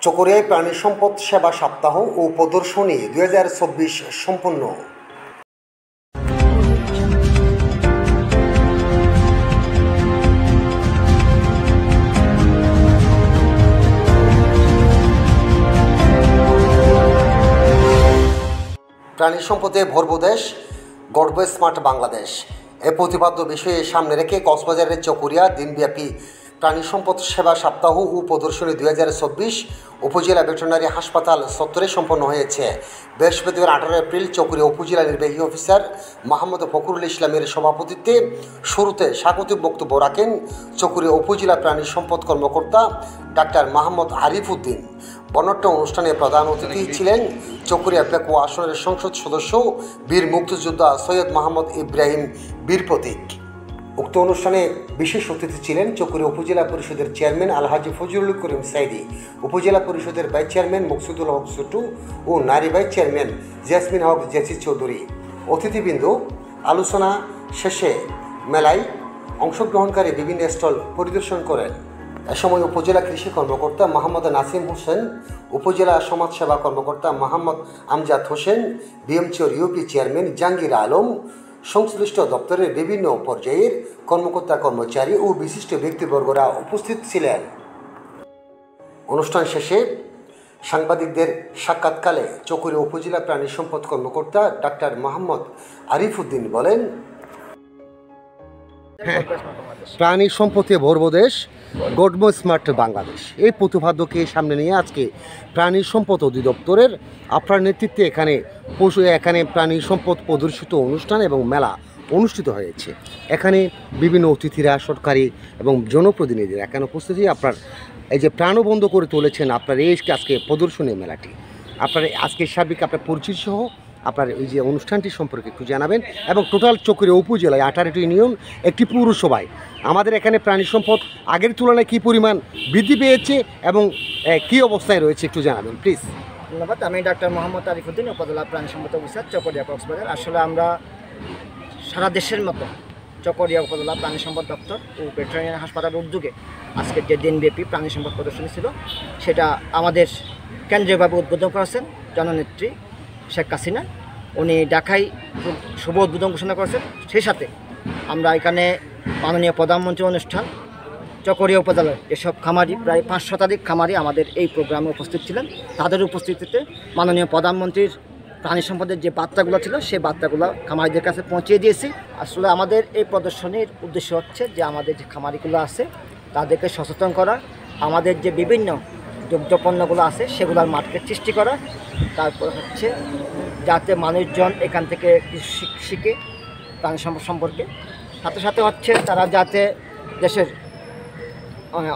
চকরিয়ায় প্রাণী সম্পদ সেবা সপ্তাহ ও প্রদর্শনী 2024 সম্পন্ন। প্রাণী সম্পদে ভরপুর দেশ, গর্ব স্মার্ট বাংলাদেশ এ প্রতিপাদ্য বিষয়ে সামনে রেখে কক্সবাজারের চকরিয়া দিনব্যাপী প্রাণী সম্পদ সেবা সপ্তাহ ও প্রদর্শনী 2024 উপজেলা ভেটেরিনারি হাসপাতাল চত্বরে সম্পন্ন হয়েছে। বৃহস্পতিবার 18 এপ্রিল চকরিয়া উপজেলা নির্বাহী অফিসার মোহাম্মদ ফখরুল ইসলামের সভাপতিত্বে শুরুতে স্বাগতিক বক্তব্য রাখেন চকরিয়া উপজেলা প্রাণী সম্পদ কর্মকর্তা ডাক্তার মোহাম্মদ আরিফ উদ্দিন। বর্ণাঢ্য অনুষ্ঠানে প্রধান অতিথি ছিলেন চকরিয়া পেকুয়া আসনের সংসদ সদস্য বীর মুক্তিযোদ্ধা সৈয়দ মোহাম্মদ ইব্রাহিম বীর প্রতীক। উক্ত অনুষ্ঠানে বিশেষ অতিথি ছিলেন চকরিয়া উপজেলা পরিষদের চেয়ারম্যান আলহাজি ফজলুল করিম সাইদি, উপজেলা পরিষদের ভাইস চেয়ারম্যান মকসুদুল হক সুটু ও নারী ভাইস চেয়ারম্যান জেসমিন হক জেসি চৌধুরী। অতিথিবৃন্দ আলোচনা শেষে মেলায় অংশগ্রহণকারী বিভিন্ন স্টল পরিদর্শন করেন। এ সময় উপজেলা কৃষি কর্মকর্তা মোহাম্মদ নাসিম হোসেন, উপজেলা সমাজসেবা কর্মকর্তা মোহাম্মদ আমজাদ হোসেন, বিএমচিওর ইউপি চেয়ারম্যান জাহাঙ্গীর আলম, সংশ্লিষ্ট দপ্তরের বিভিন্ন পর্যায়ের কর্মকর্তা কর্মচারী ও বিশিষ্ট ব্যক্তিবর্গরা উপস্থিত ছিলেন। অনুষ্ঠান শেষে সাংবাদিকদের সাক্ষাৎকালে চকরিয়া উপজেলা প্রাণী সম্পদ কর্মকর্তা ডাক্তার মোহাম্মদ আরিফ উদ্দিন বলেন, প্রাণী সম্পদে ভরপুর দেশ, গর্ব স্মার্ট বাংলাদেশ এই প্রতিপাদ্যকে সামনে নিয়ে আজকে প্রাণী সম্পদ অধিদপ্তরের আপনার নেতৃত্বে এখানে প্রাণী সম্পদ প্রদর্শিত অনুষ্ঠান এবং মেলা অনুষ্ঠিত হয়েছে। এখানে বিভিন্ন অতিথিরা, সরকারি এবং জনপ্রতিনিধিরা এখানে উপস্থিত হয়ে আপনার এই যে প্রাণবন্ধ করে তুলেছেন আপনার এই আজকে প্রদর্শনী মেলাটি। আপনার আজকে সার্বিক আপনার পরিচিতি সহ আপনার এই যে অনুষ্ঠানটি সম্পর্কে একটু জানাবেন এবং টোটাল চকরিয়া উপজেলায় 18টি ইউনিয়ন, একটি পৌরসভায় আমাদের এখানে প্রাণী সম্পদ আগের তুলনায় কী পরিমাণ বৃদ্ধি পেয়েছে এবং কী অবস্থায় রয়েছে একটু জানাবেন প্লিজ। ধন্যবাদ। আমি ডাক্তার মোহাম্মদ আরিফ উদ্দিন, উপজেলা প্রাণী সম্পদ অফিসার, চকরিয়া কক্সবাজার। আসলে আমরা সারা দেশের মতো চকরিয়া উপজেলা প্রাণী সম্পদ দপ্তর ও ভেটেরিনারি হাসপাতালের উদ্যোগে আজকের যে দিনব্যাপী প্রাণী সম্পদ প্রদর্শনী ছিল সেটা আমাদের কেন্দ্রীয়ভাবে উদ্বোধন করেছেন জননেত্রী শেখ হাসিনা। উনি ঢাকায় শুভ উদ্বোধন ঘোষণা করেছেন। সেই সাথে আমরা এখানে মাননীয় প্রধানমন্ত্রী অনুষ্ঠান চকরিয়া উপজেলার এসব খামারি, প্রায় 5 শতাধিক খামারি আমাদের এই প্রোগ্রামে উপস্থিত ছিলেন। তাদের উপস্থিতিতে মাননীয় প্রধানমন্ত্রীর প্রাণী সম্পদের যে বার্তাগুলো ছিল সেই বার্তাগুলো খামারিদের কাছে পৌঁছে দিয়েছি। আসলে আমাদের এই প্রদর্শনীর উদ্দেশ্য হচ্ছে যে আমাদের যে খামারিগুলো আছে তাদেরকে সচেতন করা, আমাদের যে বিভিন্ন দুগ্ধপণ্যগুলো আছে সেগুলোর মার্কেট সৃষ্টি করা, তারপর হচ্ছে যাতে মানুষজন এখান থেকে শিখে প্রাণী সম্পদ সম্পর্কে, সাথে সাথে হচ্ছে তারা যাতে দেশের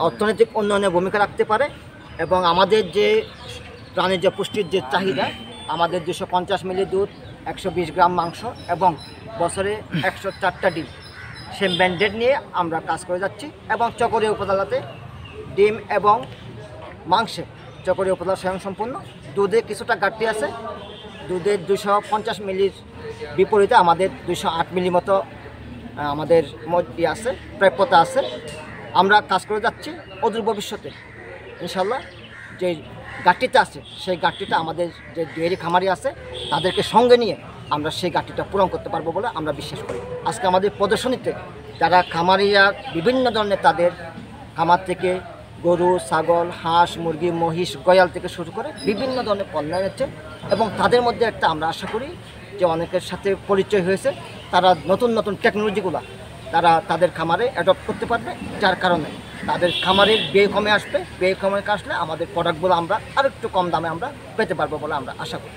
অর্থনৈতিক উন্নয়নে ভূমিকা রাখতে পারে এবং আমাদের যে প্রাণীর যে পুষ্টির যে চাহিদা, আমাদের 250 মিলি দুধ, 120 গ্রাম মাংস এবং বছরে 104টা ডিম, সেই ম্যান্ডেট নিয়ে আমরা কাজ করে যাচ্ছি। এবং চকরিয়া উপজেলাতে ডিম এবং মাংসে চকরিয়া উপজেলা স্বয়ংসম্পূর্ণ। দুধে কিছুটা ঘাটতি আছে, দুধের 250 মিলির বিপরীতে আমাদের 208 মিলি মতো আমাদের আছে, প্রাপ্যতা আছে। আমরা কাজ করে যাচ্ছি। অদূর ভবিষ্যতে ইনশাল্লাহ যে ঘাটতিটা আছে সেই ঘাটতিটা আমাদের যে ডেয়ারি খামারি আছে তাদেরকে সঙ্গে নিয়ে আমরা সেই ঘাটতিটা পূরণ করতে পারবো বলে আমরা বিশ্বাস করি। আজকে আমাদের প্রদর্শনীতে যারা খামারিরা বিভিন্ন ধরনের তাদের খামার থেকে গরু, ছাগল, হাঁস, মুরগি, মহিষ, গয়াল থেকে শুরু করে বিভিন্ন ধরনের পণ্য এনেছে এবং তাদের মধ্যে একটা আমরা আশা করি যে অনেকের সাথে পরিচয় হয়েছে, তারা নতুন নতুন টেকনোলজিগুলো তারা তাদের খামারে অ্যাডপ্ট করতে পারবে, যার কারণে তাদের খামারের ব্যয় কমে আসবে। ব্যয় কমে আসলে আমাদের প্রোডাক্টগুলো আমরা আরেকটু কম দামে আমরা পেতে পারবো বলে আমরা আশা করি।